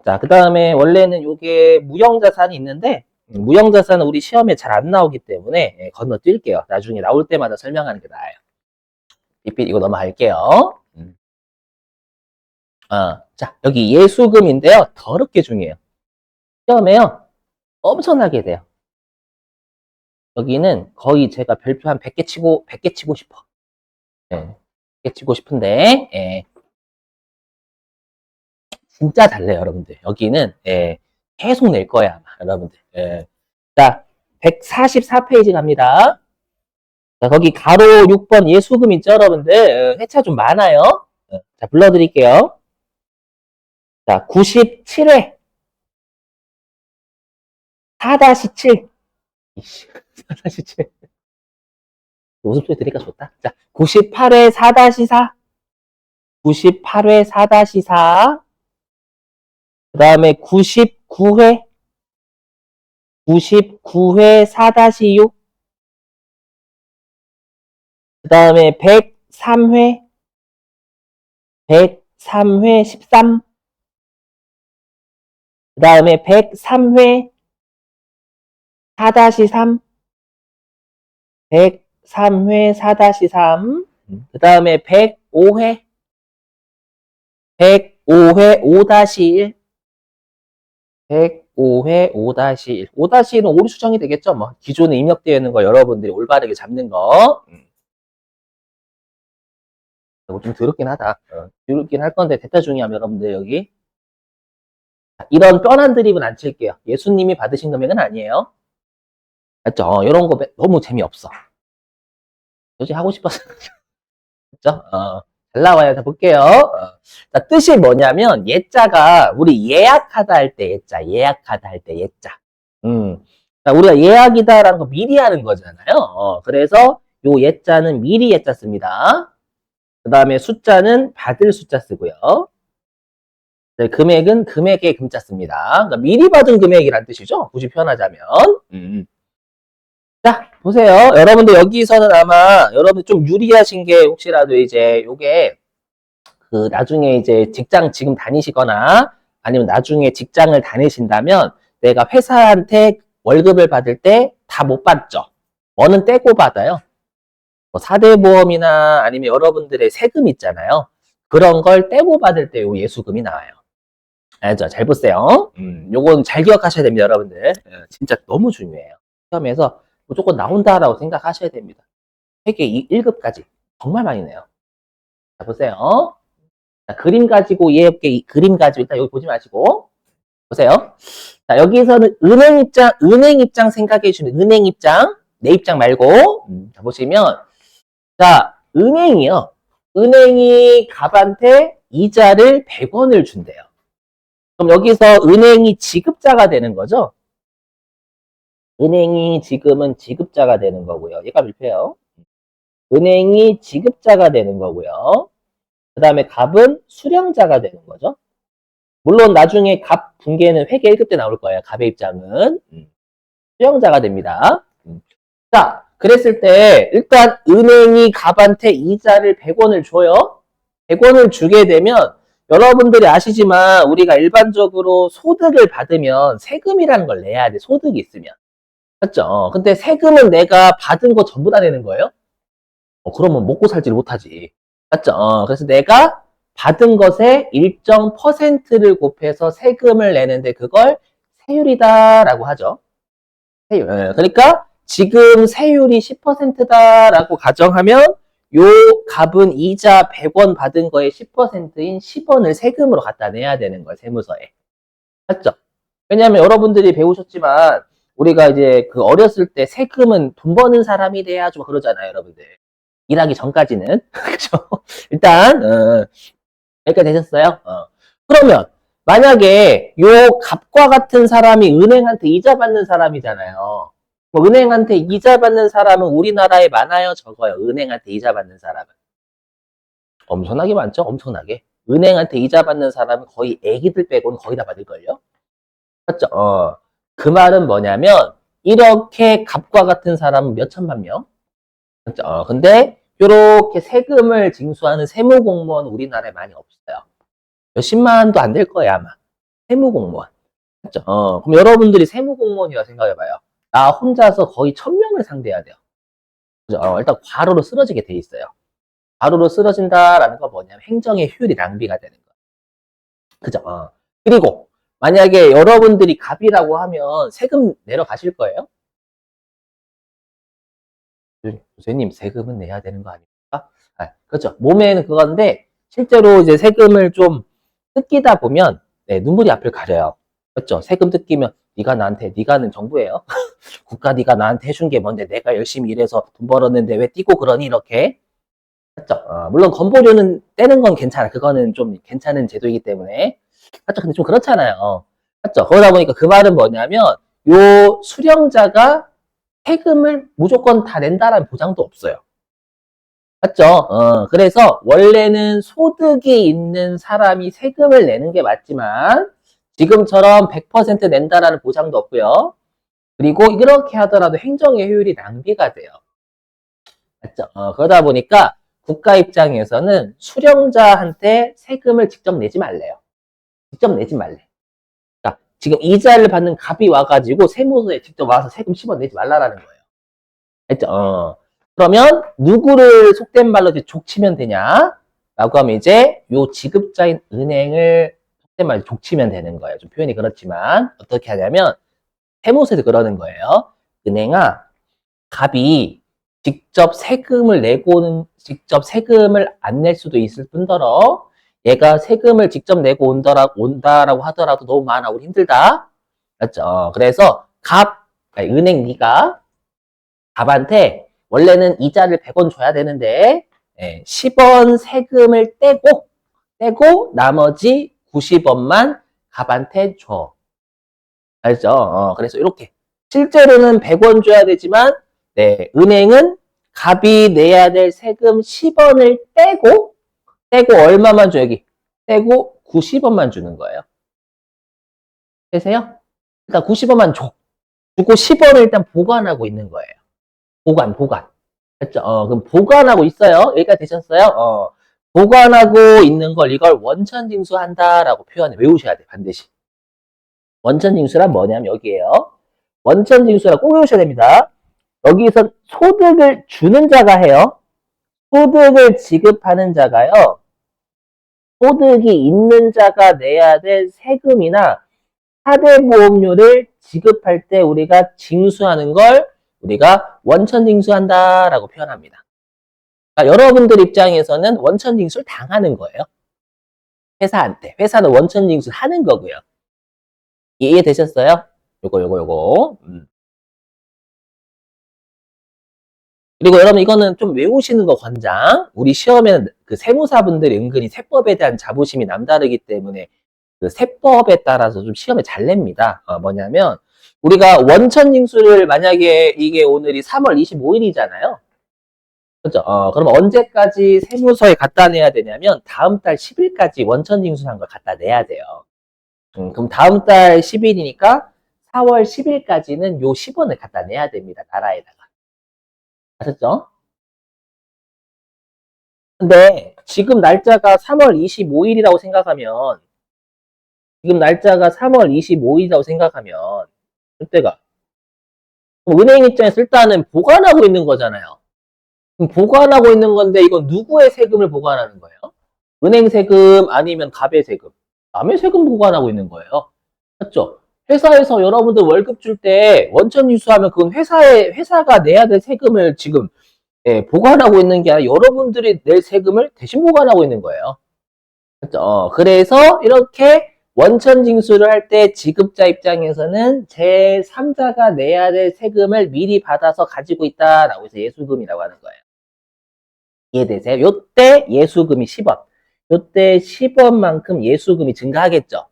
자, 그 다음에 원래는 요게 무형자산이 있는데, 무형자산은 우리 시험에 잘 안 나오기 때문에 건너뛸게요. 나중에 나올 때마다 설명하는 게 나아요. 삐삐 이거 넘어갈게요. 자, 여기 예수금인데요. 더럽게 중요해요. 시험에요. 엄청나게 돼요. 여기는 거의 제가 별표 한 100개 치고 싶어. 예, 100개 치고 싶은데, 진짜 달래요, 여러분들. 여기는, 계속 낼 거야, 아마, 여러분들. 자, 144페이지 갑니다. 자, 거기 가로 6번 예수금 있죠, 여러분들? 회차 좀 많아요. 자, 불러드릴게요. 자, 97회 4-7. 이씨, 4-7. 웃음소리 들으니까 좋다. 자, 98회 4-4. 98회 4-4. 그 다음에 99회 4-6. 그 다음에 103회 13. 그 다음에 103회 4-3. 103회 4-3. 그 다음에 105회 5-1. 105회 5-1. 5-1은 오류 수정이 되겠죠? 뭐, 기존에 입력되어 있는 거 여러분들이 올바르게 잡는 거. 이거 좀 더럽긴 하다. 더럽긴 할 건데, 대타 중요하면 여러분들 여기. 이런 뻔한 드립은 안 칠게요. 예수님이 받으신 금액은 아니에요. 맞죠? 이런 거 너무 재미없어. 도저히 하고 싶어서. 그죠? 잘 나와요. 자, 볼게요. 자, 뜻이 뭐냐면, 예자가, 우리 예약하다 할 때 예자, 예약하다 할 때 예자. 자, 우리가 예약이다라는 거 미리 하는 거잖아요. 그래서 요 예자는 미리 예자 씁니다. 그 다음에 숫자는 받을 숫자 쓰고요. 네, 금액은 금액의 금자 씁니다. 그러니까 미리 받은 금액이란 뜻이죠. 굳이 표현하자면. 자, 보세요. 여러분들 여기서는 아마 여러분 좀 유리하신 게 혹시라도 이제 요게 그 나중에 이제 직장 지금 다니시거나 아니면 나중에 직장을 다니신다면 내가 회사한테 월급을 받을 때 다 못 받죠. 뭐는 떼고 받아요. 뭐 사대보험이나 아니면 여러분들의 세금 있잖아요. 그런 걸 떼고 받을 때 요 예수금이 나와요. 알죠? 잘 보세요. 요건 잘 기억하셔야 됩니다, 여러분들. 진짜 너무 중요해요. 시험에서 무조건 나온다라고 생각하셔야 됩니다. 회계 1급까지 정말 많이 내요. 자, 보세요. 자, 그림 가지고 이해해볼게. 그림 가지고 일단 여기 보지 마시고 보세요. 자, 여기서는 은행 입장 생각해 주시면 은행 입장, 내 입장 말고 자, 보시면 자, 은행이요. 은행이 갑한테 이자를 100원을 준대요. 그럼 여기서 은행이 지급자가 되는 거죠? 은행이 지금은 지급자가 되는 거고요. 얘가 밀폐요. 은행이 지급자가 되는 거고요. 그 다음에 갑은 수령자가 되는 거죠. 물론 나중에 갑 붕괴는 회계 1급 때 나올 거예요. 갑의 입장은. 수령자가 됩니다. 자, 그랬을 때 일단 은행이 갑한테 이자를 100원을 줘요. 100원을 주게 되면 여러분들이 아시지만 우리가 일반적으로 소득을 받으면 세금이라는 걸 내야 돼. 소득이 있으면. 맞죠? 근데 세금은 내가 받은 거 전부 다 내는 거예요? 그러면 먹고 살지를 못하지. 맞죠? 그래서 내가 받은 것의 일정 퍼센트를 곱해서 세금을 내는데 그걸 세율이다라고 하죠. 세율. 그러니까 지금 세율이 10%다라고 가정하면 요 값은 이자 100원 받은 거의 10%인 10원을 세금으로 갖다 내야 되는 거예요. 세무서에. 맞죠? 왜냐하면 여러분들이 배우셨지만 우리가 이제 그 어렸을 때 세금은 돈 버는 사람이 돼야죠. 그러잖아요, 여러분들. 일하기 전까지는. 그죠? 일단, 여기까지 되셨어요? 그러면, 만약에 요 갑과 같은 사람이 은행한테 이자 받는 사람이잖아요. 뭐 은행한테 이자 받는 사람은 우리나라에 많아요? 적어요? 은행한테 이자 받는 사람은. 엄청나게 많죠? 엄청나게. 은행한테 이자 받는 사람은 거의 애기들 빼고는 거의 다 받을걸요? 맞죠? 그 말은 뭐냐면, 이렇게 갑과 같은 사람은 몇 천만 명? 맞죠? 근데, 요렇게 세금을 징수하는 세무공무원 우리나라에 많이 없어요. 몇십만도 안 될 거예요, 아마. 세무공무원. 맞죠? 그럼 여러분들이 세무공무원이라 생각해봐요. 나 혼자서 거의 1000명을 상대해야 돼요. 그죠? 일단 과로로 쓰러지게 돼 있어요. 과로로 쓰러진다라는 건 뭐냐면 행정의 효율이 낭비가 되는 거예요. 그죠? 그리고 만약에 여러분들이 갑이라고 하면 세금 내러 가실 거예요? 교수님, 세금은 내야 되는 거 아닙니까? 그렇죠. 몸에는 그건데 실제로 이제 세금을 좀 뜯기다 보면 네, 눈물이 앞을 가려요. 그렇죠. 세금 뜯기면 네가는 정부예요. 국가 네가 나한테 해준 게 뭔데 내가 열심히 일해서 돈 벌었는데 왜 띄고 그러니 이렇게. 맞죠? 물론 건보료는 떼는 건 괜찮아. 그거는 좀 괜찮은 제도이기 때문에. 맞죠? 근데 좀 그렇잖아요. 맞죠? 그러다 보니까 그 말은 뭐냐면 요 수령자가 세금을 무조건 다 낸다라는 보장도 없어요. 맞죠? 그래서 원래는 소득이 있는 사람이 세금을 내는 게 맞지만 지금처럼 100% 낸다라는 보장도 없고요. 그리고 이렇게 하더라도 행정의 효율이 낭비가 돼요. 맞죠? 그러다 보니까 국가 입장에서는 수령자한테 세금을 직접 내지 말래요. 직접 내지 말래. 그러니까 지금 이자를 받는 갑이 와가지고 세무서에 직접 와서 세금 10원 내지 말라라는 거예요. 알죠? 그러면 누구를 속된 말로 이제 족치면 되냐? 라고 하면 이제 요 지급자인 은행을 속된 말로 족치면 되는 거예요. 좀 표현이 그렇지만 어떻게 하냐면 세무서에서 그러는 거예요. 은행아, 갑이 직접 세금을 안 낼 수도 있을 뿐더러 얘가 세금을 직접 내고 온다라고 하더라도 너무 많아. 우리 힘들다. 맞죠? 그래서 은행 네가 갑한테 원래는 이자를 100원 줘야 되는데 10원 세금을 떼고 나머지 90원만 갑한테 줘. 알죠? 그래서 이렇게 실제로는 100원 줘야 되지만 네, 은행은 갑이 내야 될 세금 10원을 떼고 얼마만 줘 여기? 떼고 90원만 주는 거예요. 되세요? 일단 90원만 줘. 주고 10원을 일단 보관하고 있는 거예요. 보관. 됐죠? 그럼 보관하고 있어요. 여기까지 되셨어요? 보관하고 있는 걸 이걸 원천징수한다라고 외우셔야 돼, 반드시. 원천징수란 뭐냐면 여기에요. 원천징수라 꼭 외우셔야 됩니다. 여기서 소득을 주는 자가 해요. 소득을 지급하는 자가요. 소득이 있는 자가 내야 될 세금이나 사대보험료를 지급할 때 우리가 징수하는 걸 우리가 원천징수한다라고 표현합니다. 그러니까 여러분들 입장에서는 원천징수를 당하는 거예요. 회사한테. 회사는 원천징수를 하는 거고요. 이해되셨어요? 요거. 그리고 여러분 이거는 좀 외우시는 거 권장. 우리 시험에는 그 세무사분들이 은근히 세법에 대한 자부심이 남다르기 때문에 그 세법에 따라서 좀 시험에 잘 냅니다. 뭐냐면 우리가 원천징수를 만약에 이게 오늘이 3월 25일이잖아요. 그죠? 그럼 언제까지 세무서에 갖다 내야 되냐면 다음 달 10일까지 원천징수한 걸 갖다 내야 돼요. 그럼 다음 달 10일이니까 4월 10일까지는 요 10원을 갖다 내야 됩니다. 나라에다가. 아셨죠? 근데 지금 날짜가 3월 25일이라고 생각하면 그때가 은행 입장에서 일단은 보관하고 있는 거잖아요. 그럼 보관하고 있는 건데 이건 누구의 세금을 보관하는 거예요? 은행 세금 아니면 갑의 세금? 남의 세금 보관하고 있는 거예요. 맞죠? 회사에서 여러분들 월급 줄 때 원천 인수하면 그건 회사가 내야 될 세금을 지금 보관하고 있는 게 아니라 여러분들이 낼 세금을 대신 보관하고 있는 거예요. 그렇죠? 그래서 이렇게 원천 징수를 할 때 지급자 입장에서는 제3자가 내야 될 세금을 미리 받아서 가지고 있다라고 해서 예수금이라고 하는 거예요. 이해되세요? 요때 예수금이 10원. 요때 10원만큼 예수금이 증가하겠죠.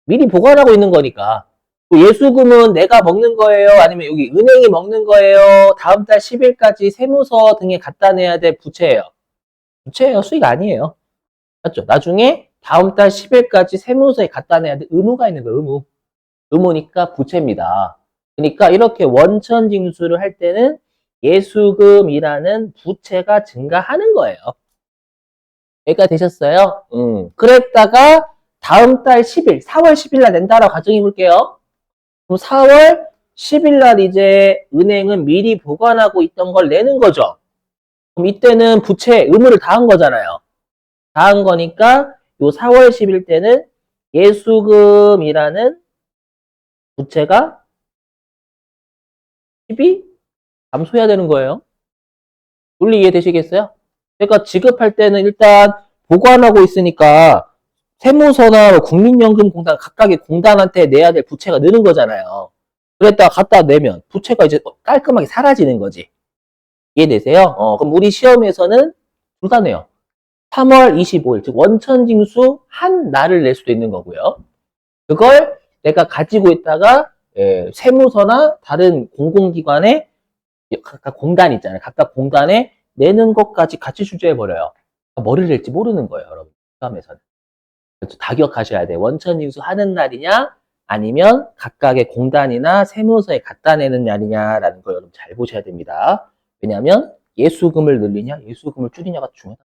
미리 보관하고 있는 거니까. 예수금은 내가 먹는 거예요? 아니면 여기 은행이 먹는 거예요? 다음 달 10일까지 세무서 등에 갖다 내야 될 부채예요. 부채예요. 수익 아니에요. 맞죠? 나중에 다음 달 10일까지 세무서에 갖다 내야 될 의무가 있는 거예요. 의무. 의무니까 부채입니다. 그러니까 이렇게 원천 징수를 할 때는 예수금이라는 부채가 증가하는 거예요. 여기까지 되셨어요? 그랬다가 다음 달 10일, 4월 10일 날 낸다라고 가정해 볼게요. 그럼 4월 10일 날 이제 은행은 미리 보관하고 있던 걸 내는 거죠. 그럼 이때는 부채 의무를 다한 거잖아요. 다한 거니까 요 4월 10일 때는 예수금이라는 부채가 10이 감소해야 되는 거예요. 논리 이해되시겠어요? 그러니까 지급할 때는 일단 보관하고 있으니까 세무서나 국민연금공단 각각의 공단한테 내야 될 부채가 느는 거잖아요. 그랬다가 갖다 내면 부채가 이제 깔끔하게 사라지는 거지. 이해되세요? 그럼 우리 시험에서는 불가네요. 3월 25일, 즉 원천징수 한 날을 낼 수도 있는 거고요. 그걸 내가 가지고 있다가 세무서나 다른 공공기관에 각각 공단 있잖아요. 각각 공단에 내는 것까지 같이 주제해버려요. 뭐를 낼지 모르는 거예요, 여러분. 시험에서는. 그래서 다 기억하셔야 돼요. 원천징수 하는 날이냐, 아니면 각각의 공단이나 세무서에 갖다 내는 날이냐라는 걸 여러분 잘 보셔야 됩니다. 왜냐하면 예수금을 늘리냐, 예수금을 줄이냐가 중요하다.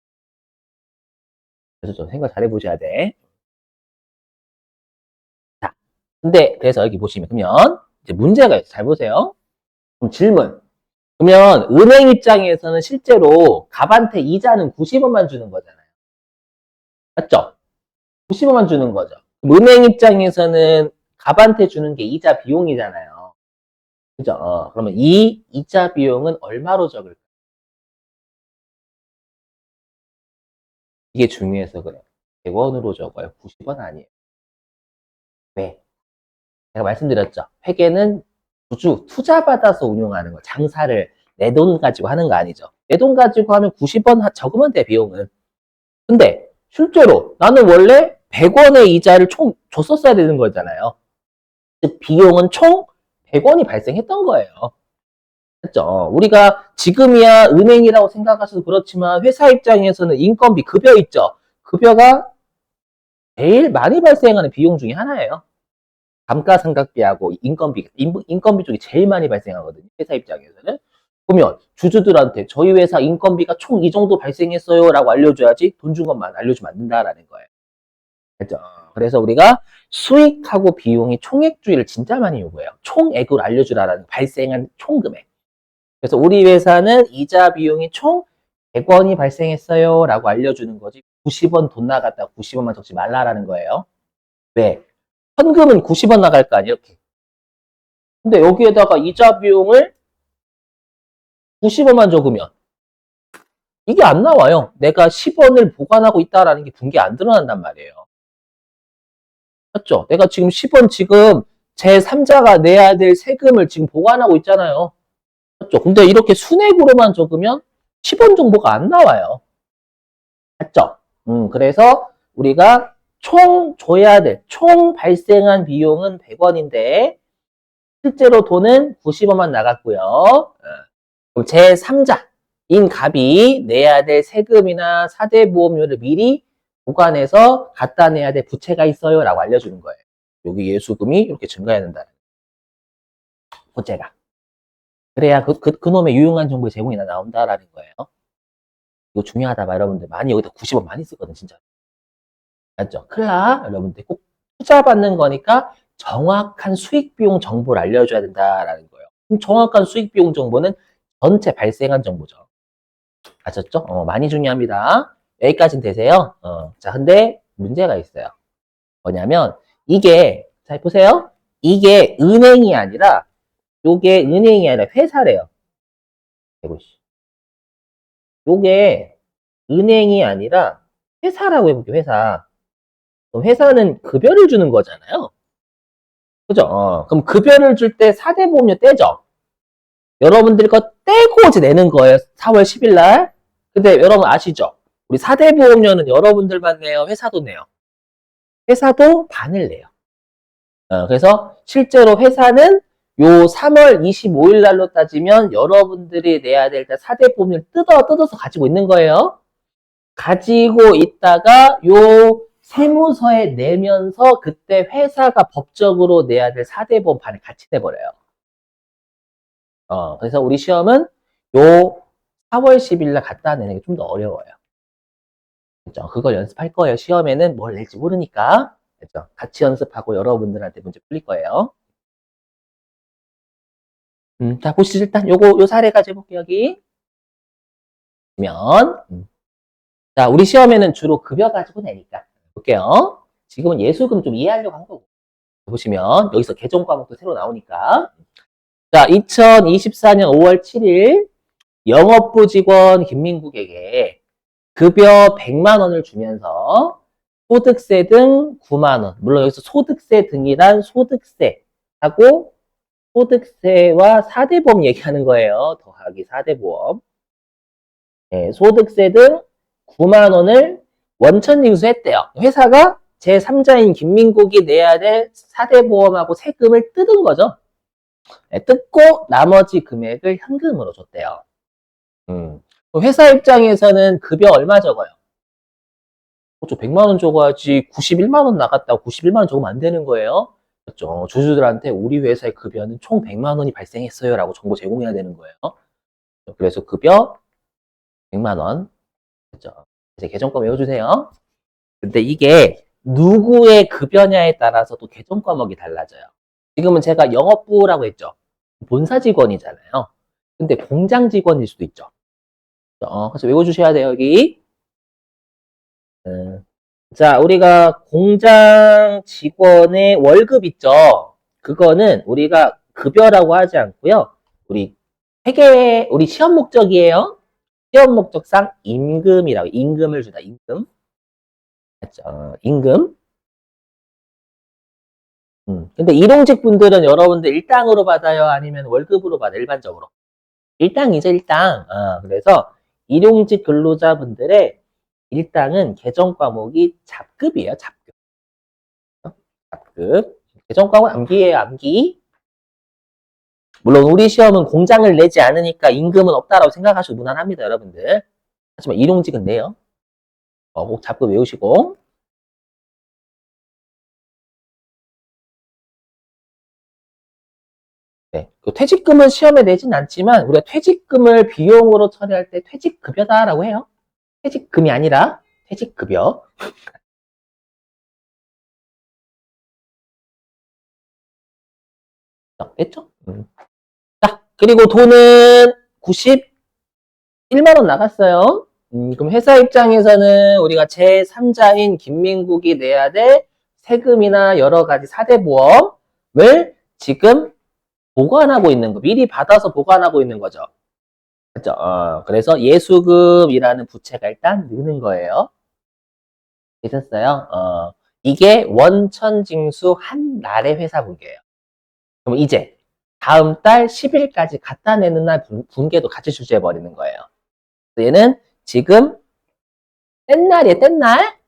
그래서 좀 생각 잘 해보셔야 돼. 자, 근데 그래서 여기 보시면 그러면 이제 문제가 있어요. 잘 보세요. 그럼 질문. 그러면 은행 입장에서는 실제로 갑한테 이자는 90원만 주는 거잖아요. 맞죠? 90원만 주는 거죠. 은행 입장에서는 갑한테 주는 게 이자 비용이잖아요. 그죠? 그러면 이 이자 비용은 얼마로 적을까? 이게 중요해서 그래요. 100원으로 적어요. 90원 아니에요. 왜? 제가 말씀드렸죠. 회계는 투자받아서 운용하는 거. 장사를 내 돈 가지고 하는 거 아니죠. 내 돈 가지고 하면 90원 적으면 돼, 비용은. 근데 실제로 나는 원래 100원의 이자를 총 줬었어야 되는 거잖아요. 즉 비용은 총 100원이 발생했던 거예요. 맞죠? 우리가 지금이야 은행이라고 생각하셔도 그렇지만 회사 입장에서는 인건비, 급여 있죠? 급여가 제일 많이 발생하는 비용 중에 하나예요. 감가상각비하고 인건비 쪽이 제일 많이 발생하거든요. 회사 입장에서는. 그러면 주주들한테 저희 회사 인건비가 총 이 정도 발생했어요 라고 알려줘야지 돈 준 것만 알려주면 안 된다라는 거예요. 그죠? 그래서 우리가 수익하고 비용이 총액주의를 진짜 많이 요구해요. 총액으로 알려주라는 발생한 총금액. 그래서 우리 회사는 이자 비용이 총 100원이 발생했어요 라고 알려주는 거지 90원 돈 나갔다 90원만 적지 말라라는 거예요. 왜? 현금은 90원 나갈 거 아니에요, 이렇게. 근데 여기에다가 이자 비용을 90원만 적으면 이게 안 나와요. 내가 10원을 보관하고 있다라는 게 분기 안 드러난단 말이에요. 맞죠? 내가 지금 10원 지금 제3자가 내야 될 세금을 지금 보관하고 있잖아요. 맞죠? 근데 이렇게 순액으로만 적으면 10원 정도가 안 나와요. 맞죠? 그래서 우리가 총 줘야 될, 총 발생한 비용은 100원인데 실제로 돈은 90원만 나갔고요. 그럼 제3자인 갑이 내야 될 세금이나 사대보험료를 미리 보관해서 갖다 내야 될 부채가 있어요 라고 알려주는 거예요. 여기 예수금이 이렇게 증가해야 된다는 부채가. 그래야 그놈의 유용한 정보의 제공이 나온다라는 거예요. 이거 중요하다 봐 여러분들. 많이 여기다 90원 많이 쓰거든 진짜. 맞죠? 클라 여러분들 꼭 투자 받는 거니까 정확한 수익 비용 정보를 알려줘야 된다라는 거예요. 그럼 정확한 수익 비용 정보는 전체 발생한 정보죠. 아셨죠? 많이 중요합니다. 여기까지는 되세요. 자, 근데 문제가 있어요. 뭐냐면 이게 잘 보세요. 이게 은행이 아니라 요게 은행이 아니라 회사래요. 요게 은행이 아니라 회사라고 해볼게요. 회사. 그럼 회사는 급여를 주는 거잖아요. 그죠? 그럼 급여를 줄 때 4대 보험료 떼죠? 여러분들이 거 떼고 이제 내는 거예요. 4월 10일 날. 근데 여러분 아시죠? 우리 4대 보험료는 여러분들만 내요? 회사도 내요? 회사도 반을 내요. 그래서 실제로 회사는 요 3월 25일 날로 따지면 여러분들이 내야 될 4대 보험료를 뜯어서 가지고 있는 거예요. 가지고 있다가 요 세무서에 내면서 그때 회사가 법적으로 내야 될 4대 보험 반을 같이 내버려요. 그래서 우리 시험은 요 4월 10일 날 갖다 내는 게 좀 더 어려워요. 그죠? 그걸 연습할 거예요. 시험에는 뭘 낼지 모르니까. 그렇죠? 같이 연습하고 여러분들한테 문제 풀릴 거예요. 자, 보시죠. 일단 요 사례 가져볼게요, 여기. 보면, 자, 우리 시험에는 주로 급여 가지고 내니까. 볼게요. 지금은 예수금 좀 이해하려고 한 거고. 보시면, 여기서 개정 과목도 새로 나오니까. 자, 2024년 5월 7일, 영업부 직원 김민국에게 급여 100만 원을 주면서 소득세 등 9만 원. 물론 여기서 소득세 등이란 소득세하고 소득세와 4대 보험 얘기하는 거예요. 더하기 4대 보험. 네, 소득세 등 9만 원을 원천 징수했대요. 회사가 제3자인 김민국이 내야 될 4대 보험하고 세금을 뜯은 거죠. 네, 뜯고 나머지 금액을 현금으로 줬대요. 회사 입장에서는 급여 얼마 적어요? 저 100만 원 적어야지 91만 원 나갔다고 91만 원 적으면 안 되는 거예요. 그렇죠. 주주들한테 우리 회사의 급여는 총 100만 원이 발생했어요 라고 정보 제공해야 되는 거예요. 그래서 급여 100만 원. 그렇죠. 이제 계정과 외워주세요. 근데 이게 누구의 급여냐에 따라서 또 계정 과목이 달라져요. 지금은 제가 영업부라고 했죠. 본사 직원이잖아요. 근데 공장 직원일 수도 있죠. 그래서 외워주셔야 돼요, 여기. 자, 우리가 공장 직원의 월급 있죠? 그거는 우리가 급여라고 하지 않고요. 우리 우리 시험 목적이에요. 시험 목적상 임금이라고, 임금을 주다, 임금. 맞죠? 임금. 근데 일용직 분들은 여러분들 일당으로 받아요? 아니면 월급으로 받아요? 일반적으로. 일당이죠, 일당. 그래서 일용직 근로자분들의 일당은 개정 과목이 잡급이에요, 잡급. 잡급. 개정 과목 암기예요, 암기. 물론 우리 시험은 공장을 내지 않으니까 임금은 없다라고 생각하셔도 무난합니다, 여러분들. 하지만 일용직은 내요. 꼭 잡급 외우시고. 네. 그 퇴직금은 시험에 내진 않지만 우리가 퇴직금을 비용으로 처리할 때 퇴직급여다라고 해요. 퇴직금이 아니라 퇴직급여. 됐죠? 자, 그리고 돈은 91만 원 나갔어요. 그럼 회사 입장에서는 우리가 제3자인 김민국이 내야 될 세금이나 여러 가지 4대 보험을 지금 보관하고 있는 거, 미리 받아서 보관하고 있는 거죠. 그렇죠? 그래서 예수금이라는 부채가 일단 느는 거예요. 되셨어요? 이게 원천징수 한 날의 회사분계예요. 그럼 이제 다음 달 10일까지 갖다 내는 날 분계도 같이 출제해 버리는 거예요. 얘는 지금 뗀 날이에요, 뗀 날.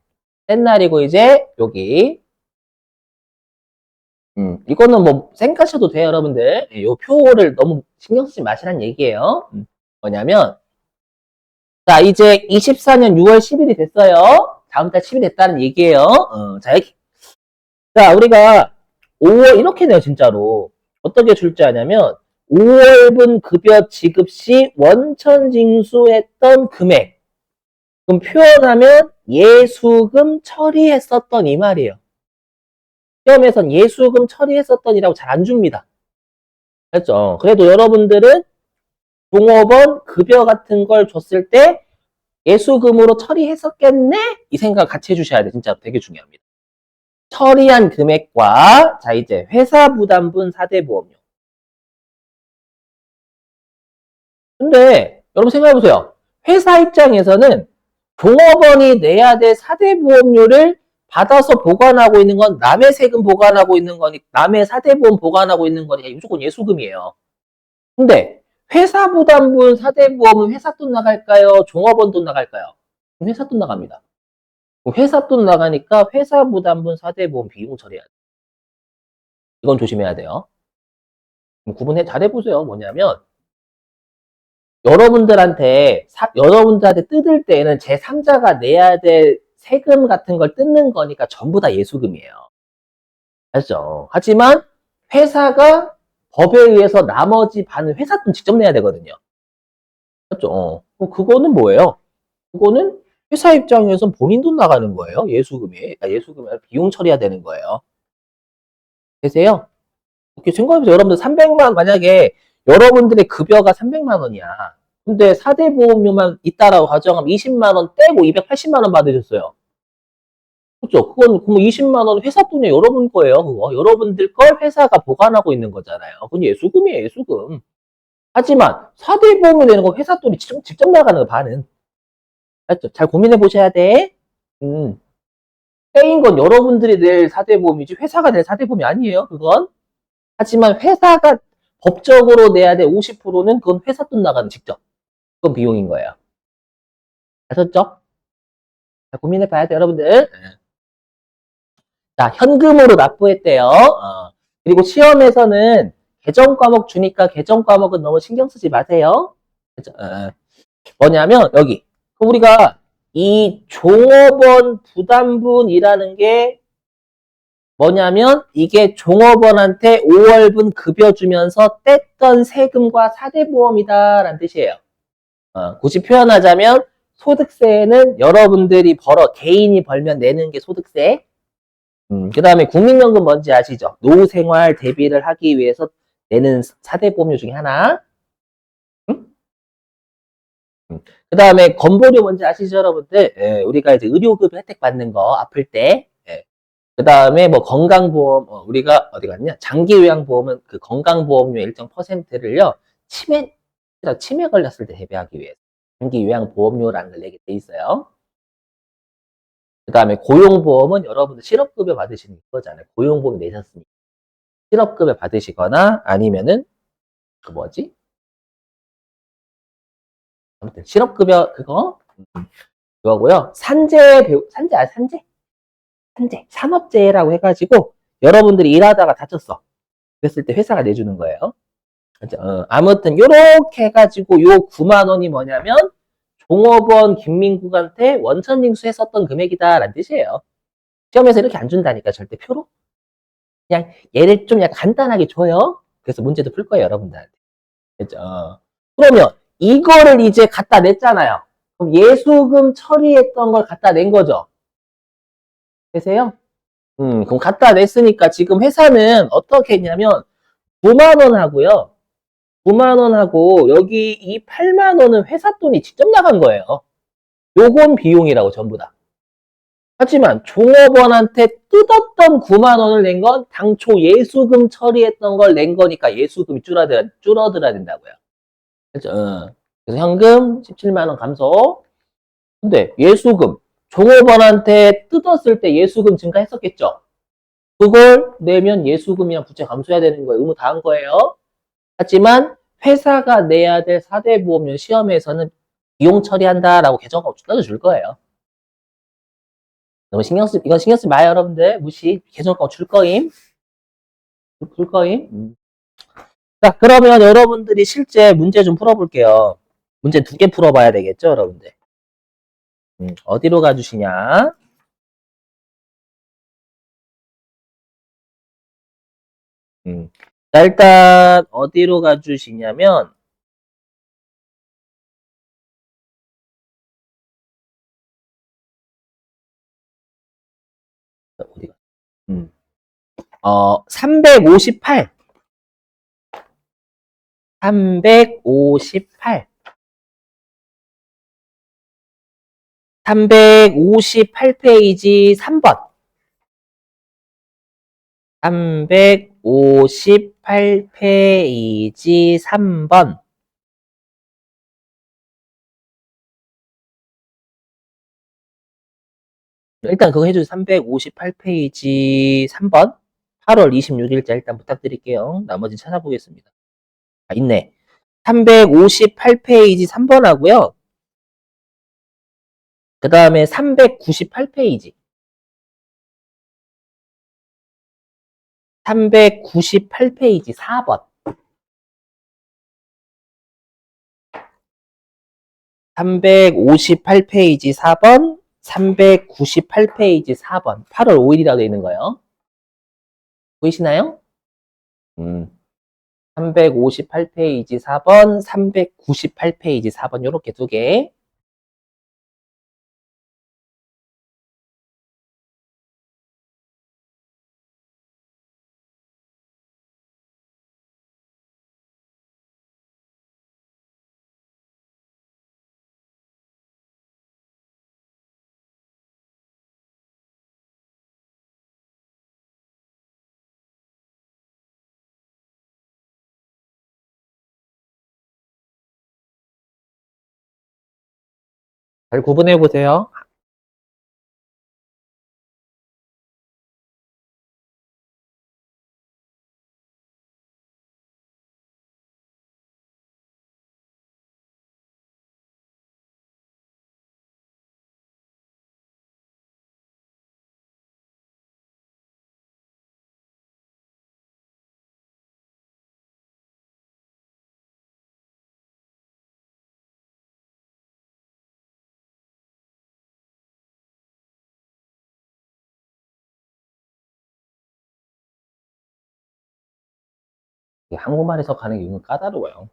뗀 날이고 이제 여기 이거는 뭐 생각하셔도 돼요, 여러분들. 이 표를 너무 신경 쓰지 마시라는 얘기예요. 뭐냐면 자, 이제 24년 6월 10일이 됐어요. 다음 달 10일 됐다는 얘기예요. 자, 우리가 5월 이렇게 내요, 진짜로. 어떻게 출제하냐면 5월분 급여 지급 시 원천 징수했던 금액. 그럼 표현하면 예수금 처리했었던 이 말이에요. 시험에선 예수금 처리했었던이라고 잘 안 줍니다. 그렇죠? 그래도 여러분들은 종업원 급여 같은 걸 줬을 때 예수금으로 처리했었겠네? 이 생각 같이 해주셔야 돼. 진짜 되게 중요합니다. 처리한 금액과 자 이제 회사 부담분 4대 보험료. 근데 여러분 생각해보세요. 회사 입장에서는 종업원이 내야 될 4대 보험료를 받아서 보관하고 있는 건 남의 세금 보관하고 있는 거니 남의 4대 보험 보관하고 있는 거니까 무조건 예수금이에요. 근데 회사 부담분 4대 보험은 회사 돈 나갈까요? 종업원 돈 나갈까요? 회사 돈 나갑니다. 회사 돈 나가니까 회사 부담분 4대 보험 비용 처리해야 돼요. 이건 조심해야 돼요. 구분해 잘 해보세요. 뭐냐면 여러분들한테 뜯을 때에는 제3자가 내야 될 세금 같은 걸 뜯는 거니까 전부 다 예수금이에요. 알죠? 하지만 회사가 법에 의해서 나머지 반은 회사 돈 직접 내야 되거든요. 그렇죠? 그거는 뭐예요? 그거는 회사 입장에선 본인 돈 나가는 거예요. 예수금이. 예수금이 아니라 비용 처리해야 되는 거예요. 되세요? 이렇게 생각해보세요. 여러분들 300만, 만약에 여러분들의 급여가 300만 원이야. 근데 4대 보험료만 있다라고 가정하면 20만 원 떼고 280만 원 받으셨어요. 그렇죠? 그럼 20만 원 회사 돈이 여러분 거예요. 그거. 여러분들 걸 회사가 보관하고 있는 거잖아요. 그건 예수금이에요, 예수금. 하지만 4대 보험료 내는 거 회사 돈이 직접 나가는 거 반은. 알죠? 잘 고민해 보셔야 돼. 떼인 건 여러분들이 낼 4대 보험이지 회사가 낼 4대 보험이 아니에요, 그건. 하지만 회사가 법적으로 내야 될 50%는 그건 회사 돈 나가는 직접. 그건 비용인 거예요. 아셨죠? 자, 고민해 봐야 돼, 여러분들. 자, 현금으로 납부했대요. 그리고 시험에서는 개정 과목 주니까 개정 과목은 너무 신경 쓰지 마세요. 그죠? 뭐냐면, 여기. 우리가 이 종업원 부담분이라는 게 뭐냐면, 이게 종업원한테 5월분 급여 주면서 뗐던 세금과 4대 보험이다라는 뜻이에요. 굳이 표현하자면, 소득세는 여러분들이 개인이 벌면 내는 게 소득세. 그 다음에 국민연금 뭔지 아시죠? 노후생활 대비를 하기 위해서 내는 4대 보험료 중에 하나. 응? 그 다음에 건보료 뭔지 아시죠, 여러분들? 예, 우리가 이제 의료급 혜택 받는 거, 아플 때. 예. 그 다음에 뭐 건강보험, 우리가 어디 갔냐? 장기요양보험은 그 건강보험료 일정 퍼센트를요, 치매 걸렸을 때 대비하기 위해서. 장기요양보험료라는 걸 내게 돼 있어요. 그 다음에 고용보험은 여러분들 실업급여 받으시는 거잖아요. 고용보험 내셨으니까. 실업급여 받으시거나 아니면은 그 뭐지? 아무튼 실업급여 그거고요. 산재 산업재해라고 해가지고 여러분들이 일하다가 다쳤어. 그랬을 때 회사가 내주는 거예요. 아무튼 요렇게 해가지고 요 9만 원이 뭐냐면 종업원 김민국한테 원천징수했었던 금액이다라는 뜻이에요. 시험에서 이렇게 안 준다니까 절대 표로. 그냥 얘를 좀 약간 간단하게 줘요. 그래서 문제도 풀 거예요, 여러분들한테. 그죠? 그러면 이거를 이제 갖다 냈잖아요. 그럼 예수금 처리했던 걸 갖다 낸 거죠. 되세요? 그럼 갖다 냈으니까 지금 회사는 어떻게 했냐면 9만 원 하고요. 9만 원 하고 여기 이 8만 원은 회사 돈이 직접 나간 거예요. 요건 비용이라고 전부 다. 하지만 종업원한테 뜯었던 9만 원을 낸 건 당초 예수금 처리했던 걸 낸 거니까 예수금이 줄어들어야 된다고요. 그죠? 그래서 현금 17만 원 감소. 근데 예수금 종업원한테 뜯었을 때 예수금 증가했었겠죠. 그걸 내면 예수금이랑 부채 감소해야 되는 거예요. 의무 다 한 거예요. 하지만 회사가 내야 될 4대 보험료 시험에서는 비용 처리한다라고 개정하고 따져줄 거예요. 너무 이건 신경 쓰지 마요, 여러분들. 무시. 개정하고 줄 거임. 줄 거임. 자, 그러면 여러분들이 실제 문제 좀 풀어볼게요. 문제 2개 풀어봐야 되겠죠, 여러분들. 어디로 가주시냐? 자, 일단 어디로 가주시냐면 어디가? 358. 358. 358페이지 3번. 358페이지 3번. 일단 그거 해주세요. 358페이지 3번. 8월 26일자 일단 부탁드릴게요. 나머지 찾아보겠습니다. 있네. 358페이지 3번 하고요. 그 다음에 398페이지. 398페이지 4번. 358페이지 4번, 398페이지 4번. 8월 5일이라고 되어 있는 거예요. 보이시나요? 358페이지 4번, 398페이지 4번. 요렇게 두 개. 잘 구분해 보세요. 한국말에서 가는 이유는 까다로워요.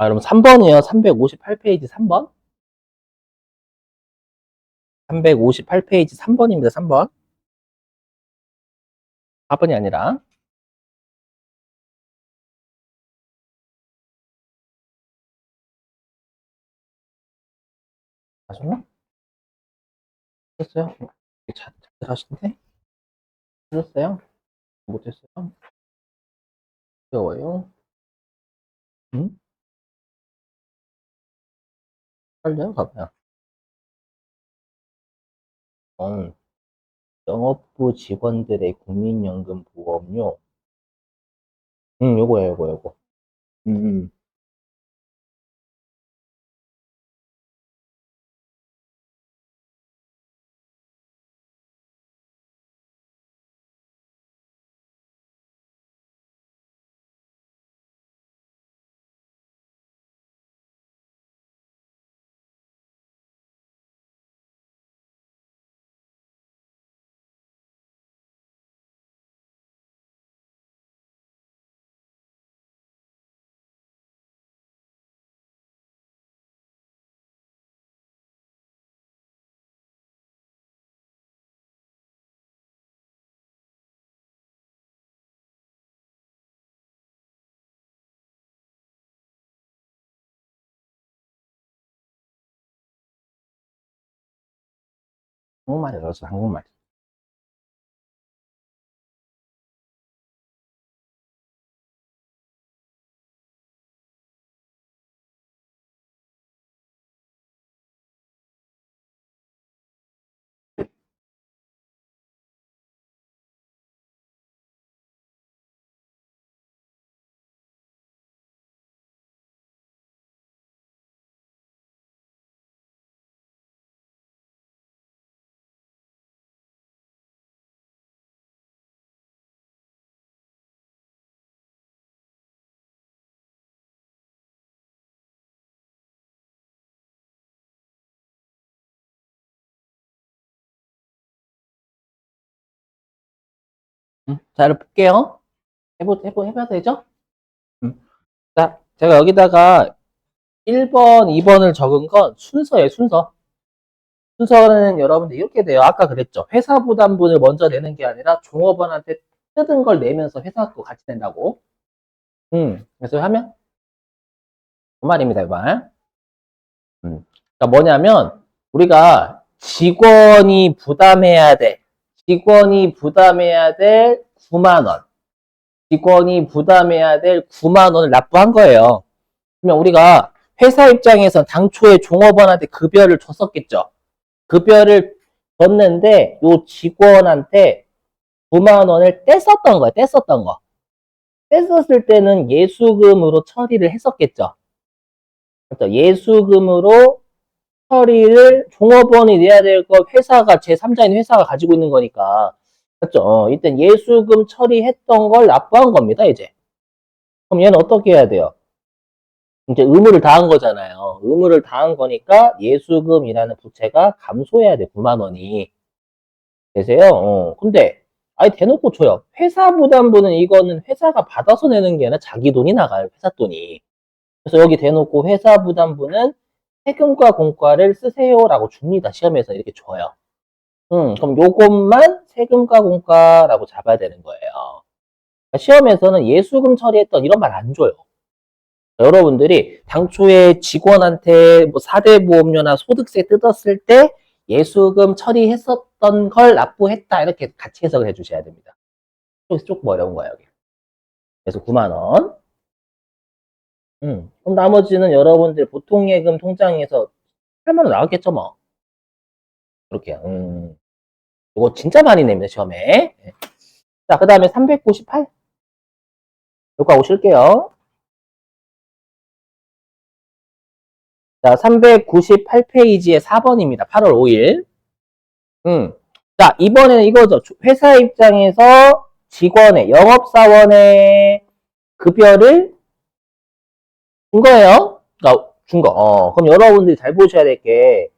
여러분 3번이요. 358페이지 3번. 358페이지 3번입니다. 3번. 4번이 아니라. 아셨나? 했어요? 잘 하시는데? 했어요? 못했어요? 어려워요? 응? 빨리요? 가봐요. 영업부 직원들의 국민연금 보험료. 요거예요, 요거. 음, 음. 한국말이 어려서 한국말. 자, 여러분 볼게요. 해봐도 되죠? 음. 자, 제가 여기다가 1번, 2번을 적은 건 순서예요, 순서. 순서는 여러분들 이렇게 돼요. 아까 그랬죠. 회사 부담분을 먼저 내는 게 아니라 종업원한테 뜯은 걸 내면서 회사 거 같이 낸다고. 그래서 하면 그 말입니다, 이 말. 그러니까 뭐냐면 우리가 직원이 부담해야 될 9만 원. 직원이 부담해야 될 9만 원을 납부한 거예요. 그러면 우리가 회사 입장에선 당초에 종업원한테 급여를 줬었겠죠. 급여를 줬는데 요 직원한테 9만 원을 뗐었던 거예요. 뗐었던 거. 뗐었을 때는 예수금으로 처리를 했었겠죠. 그렇죠? 예수금으로 처리를 종업원이 내야 될 거 회사가 제3자인 회사가 가지고 있는 거니까 맞죠? 이때 예수금 처리했던 걸 납부한 겁니다, 이제. 그럼 얘는 어떻게 해야 돼요? 이제 의무를 다한 거잖아요. 의무를 다한 거니까 예수금이라는 부채가 감소해야 돼, 9만 원이. 되세요? 근데, 아니, 대놓고 줘요. 회사 부담분은 이거는 회사가 받아서 내는 게 아니라 자기 돈이 나가요, 회사 돈이. 그래서 여기 대놓고 회사 부담분은 세금과 공과를 쓰세요라고 줍니다. 시험에서 이렇게 줘요. 그럼 요것만 세금과 공과라고 잡아야 되는 거예요. 그러니까 시험에서는 예수금 처리했던 이런 말 안 줘요. 여러분들이 당초에 직원한테 뭐 4대 보험료나 소득세 뜯었을 때 예수금 처리했었던 걸 납부했다 이렇게 같이 해석을 해주셔야 됩니다. 조금 어려운 거예요. 여기. 그래서 9만 원. 그럼 나머지는 여러분들 보통 예금 통장에서 8만 원 나왔겠죠 뭐. 이렇게. 이거 진짜 많이 냅니다 시험에. 자, 그 다음에 398. 효과 오실게요. 자, 398페이지의 4번입니다. 8월 5일. 자, 이번에는 이거죠. 회사 입장에서 직원의, 영업사원의 급여를 준 거예요. 그러니까 준 거. 그럼 여러분들이 잘 보셔야 될 게,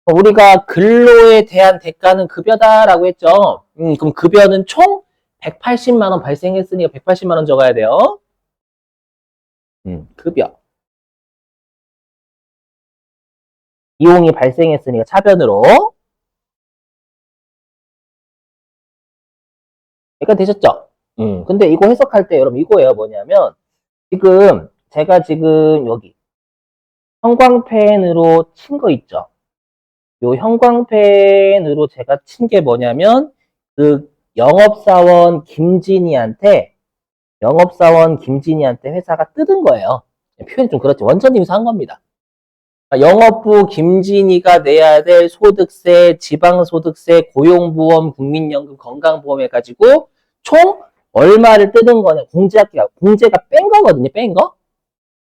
우리가 근로에 대한 대가는 급여다라고 했죠. 그럼 급여는 총 180만 원 발생했으니까 180만 원 적어야 돼요. 급여. 이용이 발생했으니까 차변으로. 그러니까 되셨죠? 근데 이거 해석할 때 여러분 이거예요. 뭐냐면 제가 지금 여기 형광펜으로 친 거 있죠? 요 형광펜으로 제가 친 게 뭐냐면 그 영업사원 김진이한테 회사가 뜯은 거예요. 표현이 좀 그렇죠. 원천징수 한 겁니다. 영업부 김진이가 내야 될 소득세, 지방소득세, 고용보험, 국민연금, 건강보험 해가지고 총 얼마를 뜯은 거냐. 공제가 뺀 거거든요. 뺀 거.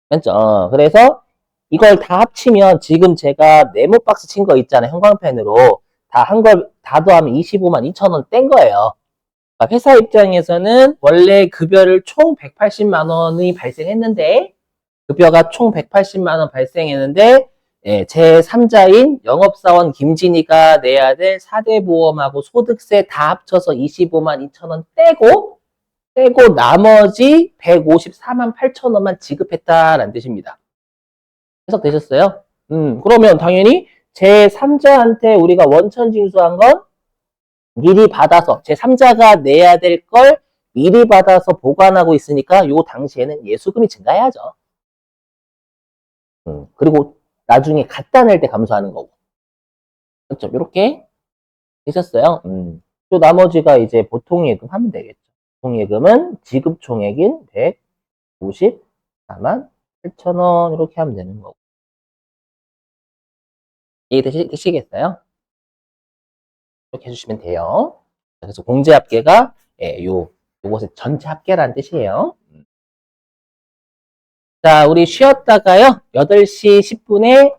맞죠? 그래서 이걸 다 합치면 지금 제가 네모박스 친 거 있잖아요. 형광펜으로. 다 더하면 25만 2천 원 뗀 거예요. 회사 입장에서는 원래 급여를 총 180만 원이 발생했는데 급여가 총 180만 원 발생했는데 제 3자인 영업사원 김진이가 내야 될 4대 보험하고 소득세 다 합쳐서 25만 2천 원 떼고 나머지 154만 8천 원만 지급했다라는 뜻입니다. 해석되셨어요? 그러면 당연히 제 3자한테 우리가 원천 징수한 건 미리 받아서 제 3자가 내야 될 걸 미리 받아서 보관하고 있으니까 요 당시에는 예수금이 증가해야죠. 그리고 나중에 갖다 낼 때 감소하는 거고. 그렇죠? 이렇게 되셨어요. 또 나머지가 이제 보통 예금 하면 되겠죠. 보통 예금은 지급 총액인 154만 8천 원 이렇게 하면 되는 거고. 이해되시겠어요? 이렇게 해주시면 돼요. 그래서 공제 합계가 요것의 전체 합계라는 뜻이에요. 자, 우리 쉬었다가요. 8시 10분에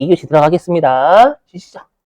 2교시 들어가겠습니다. 쉬시죠.